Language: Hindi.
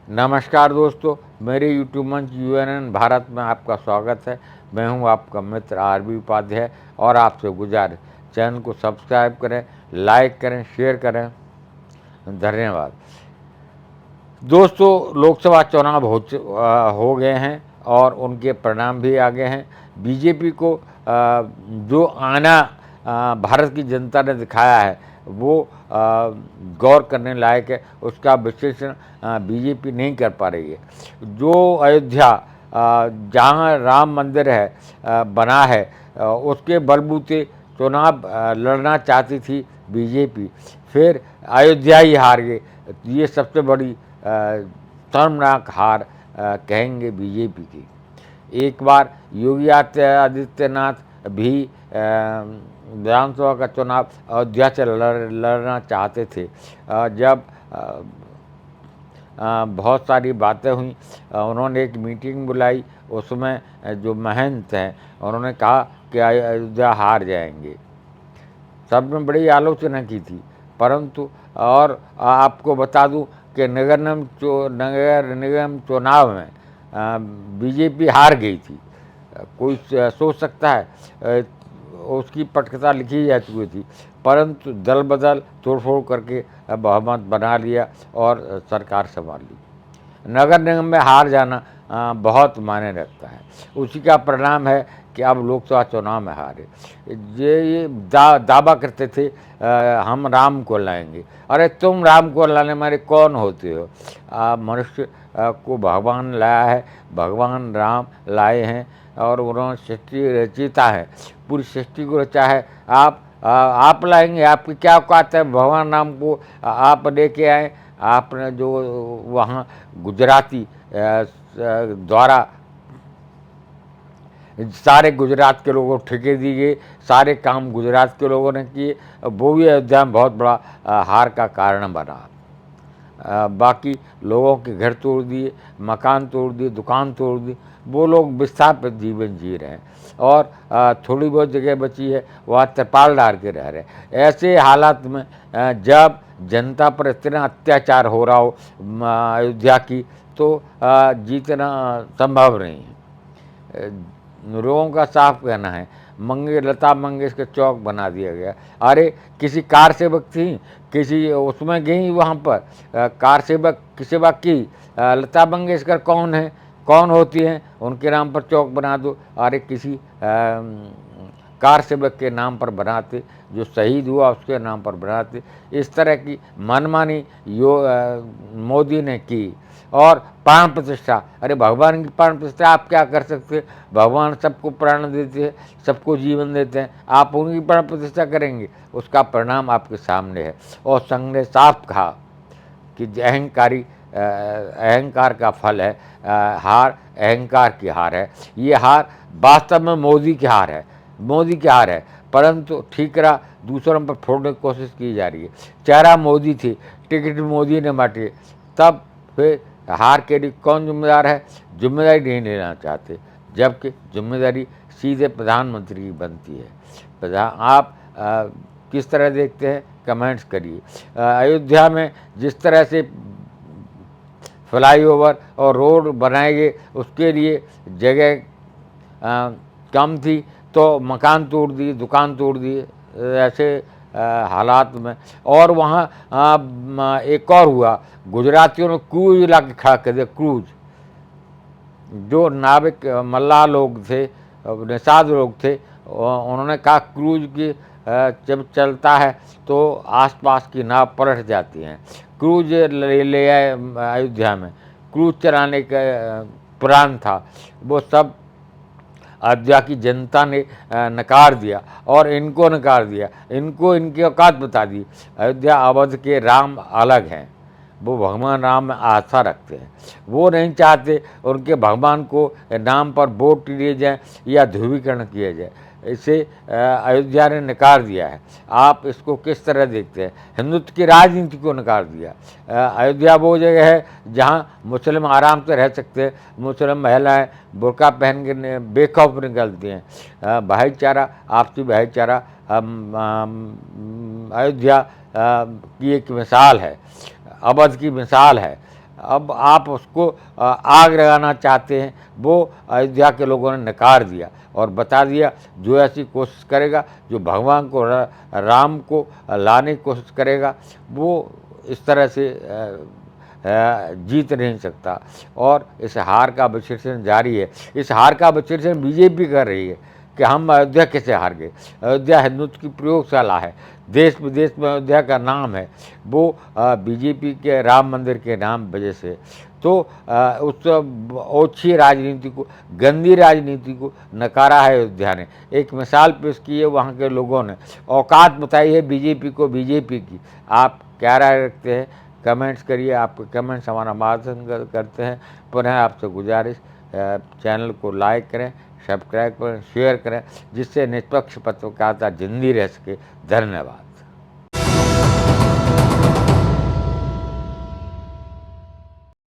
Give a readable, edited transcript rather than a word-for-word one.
नमस्कार दोस्तों, मेरे यूट्यूब मंच यूएनएन भारत में आपका स्वागत है। मैं हूं आपका मित्र आरबी उपाध्याय और आपसे गुजारिश चैनल को सब्सक्राइब करें, लाइक करें, शेयर करें। धन्यवाद दोस्तों। लोकसभा चुनाव हो गए हैं और उनके परिणाम भी आ गए हैं। बीजेपी को जो आना भारत की जनता ने दिखाया है वो गौर करने लायक है। उसका विश्लेषण बीजेपी नहीं कर पा रही है। जो अयोध्या जहाँ राम मंदिर है बना है उसके बलबूते चुनाव लड़ना चाहती थी बीजेपी, फिर अयोध्या ही हार गए। ये सबसे बड़ी शर्मनाक हार कहेंगे बीजेपी की। एक बार योगी आदित्यनाथ भी विधानसभा का चुनाव अयोध्या से लड़ना चाहते थे। जब बहुत सारी बातें हुई, उन्होंने एक मीटिंग बुलाई। उसमें जो महंत हैं उन्होंने कहा कि अयोध्या हार जाएंगे। सबने बड़ी आलोचना की थी, परंतु और आपको बता दूं कि नगर निगम चुनाव में बीजेपी हार गई थी। कोई सोच सकता है, उसकी पटकथा लिखी जा चुकी थी, परंतु दल बदल तोड़ फोड़ करके बहुमत बना लिया और सरकार संभाल ली। नगर निगम में हार जाना बहुत मायने रखता है। उसी का परिणाम है कि अब लोकसभा चुनाव में हारे। ये दावा करते थे हम राम को लाएंगे। अरे तुम राम को लाने वाले कौन होते हो? मनुष्य को भगवान लाया है, भगवान राम लाए हैं और उन्होंने सृष्टि रचिता है, पूरी सृष्टि को रचा है। आप लाएंगे? आपकी क्या औकात है? भगवान राम को आप लेके आए। आपने जो वहाँ गुजराती द्वारा सारे गुजरात के लोगों को ठेके दिए गए, सारे काम गुजरात के लोगों ने किए, वो भी अयोध्या में बहुत बड़ा हार का कारण बना। बाकी लोगों के घर तोड़ दिए, मकान तोड़ दिए, दुकान तोड़ दी। वो लोग विस्थापित जीवन जी रहे हैं और थोड़ी बहुत जगह बची है वहाँ तिरपाल डाल के रह रहे हैं। ऐसे हालात में जब जनता पर इतना अत्याचार हो रहा हो अयोध्या की, तो जीतना संभव नहीं है। लोगों का साफ कहना है लता मंगेशकर चौक बना दिया गया। अरे किसी कार सेवक थी, किसी उसमें गई वहाँ पर कार सेवक की सेवा की। लता मंगेशकर कौन है, कौन होती हैं? उनके नाम पर चौक बना दो। अरे किसी कार सेवक के नाम पर बनाते, जो शहीद हुआ उसके नाम पर बनाते। इस तरह की मनमानी मोदी ने की। और प्राण प्रतिष्ठा, अरे भगवान की प्राण प्रतिष्ठा आप क्या कर सकते हैं? भगवान सबको प्राण देते हैं, सबको जीवन देते हैं, आप उनकी प्राण प्रतिष्ठा करेंगे? उसका परिणाम आपके सामने है। और संघ ने साफ कहा कि अहंकार का फल है हार, अहंकार की हार है। ये हार वास्तव में मोदी की हार है, मोदी की हार है, परंतु ठीकरा दूसरों पर फोड़ने की कोशिश की जा रही है। चेहरा मोदी थी, टिकट मोदी ने बांटे, तब फिर हार के लिए कौन जिम्मेदार है? जिम्मेदारी नहीं लेना चाहते, जबकि जिम्मेदारी सीधे प्रधानमंत्री की बनती है। आप किस तरह देखते हैं? कमेंट्स करिए। अयोध्या में जिस तरह से फ्लाईओवर और रोड बनाए गए, उसके लिए जगह कम थी तो मकान तोड़ दिए, दुकान तोड़ दिए। ऐसे हालात में और वहाँ एक और हुआ, गुजरातियों ने क्रूज ला के खड़ा कर दिया। क्रूज, जो नाविक मल्लाह लोग थे, निषाद लोग थे, उन्होंने कहा क्रूज की जब चलता है तो आसपास की नाव पलट जाती हैं। क्रूज ले आए अयोध्या में। क्रूज चलाने का प्लान था, वो सब अयोध्या की जनता ने नकार दिया और इनको नकार दिया। इनको इनकी औकात बता दी। अयोध्या अवध के राम अलग हैं, वो भगवान राम में आस्था रखते हैं। वो नहीं चाहते उनके भगवान को नाम पर वोट लिए जाए या ध्रुवीकरण किया जाए। इसे अयोध्या ने नकार दिया है। आप इसको किस तरह देखते हैं? हिंदुत्व की राजनीति को नकार दिया। अयोध्या वो जगह है जहाँ मुस्लिम आराम से रह सकते हैं। मुस्लिम महिलाएं बुर्का पहन के बेखौफ निकलती हैं। भाईचारा, आपसी भाईचारा अयोध्या की एक मिसाल है, अवध की मिसाल है। अब आप उसको आग लगाना चाहते हैं, वो अयोध्या के लोगों ने नकार दिया और बता दिया जो ऐसी कोशिश करेगा, जो भगवान को राम को लाने की कोशिश करेगा, वो इस तरह से जीत नहीं सकता। और इस हार का विश्लेषण जारी है। इस हार का विश्लेषण बीजेपी कर रही है कि हम अयोध्या कैसे हार गए। अयोध्या हिंदुत्व की प्रयोगशाला है, देश विदेश में अयोध्या का नाम है, वो बीजेपी के राम मंदिर के नाम वजह से। तो उस ओछी राजनीति को, गंदी राजनीति को नकारा है अयोध्या ने। एक मिसाल पेश की है वहाँ के लोगों ने, औकात बताई है बीजेपी को बीजेपी की। आप क्या राय रखते हैं? कमेंट्स करिए। आपके कमेंट्स हमारा मार्गदर्शन करते हैं। पुनः आपसे गुजारिश, चैनल को लाइक करें, सब्सक्राइब करें, शेयर करें, जिससे निष्पक्ष पत्रकारिता जिंदी रह सके। धन्यवाद।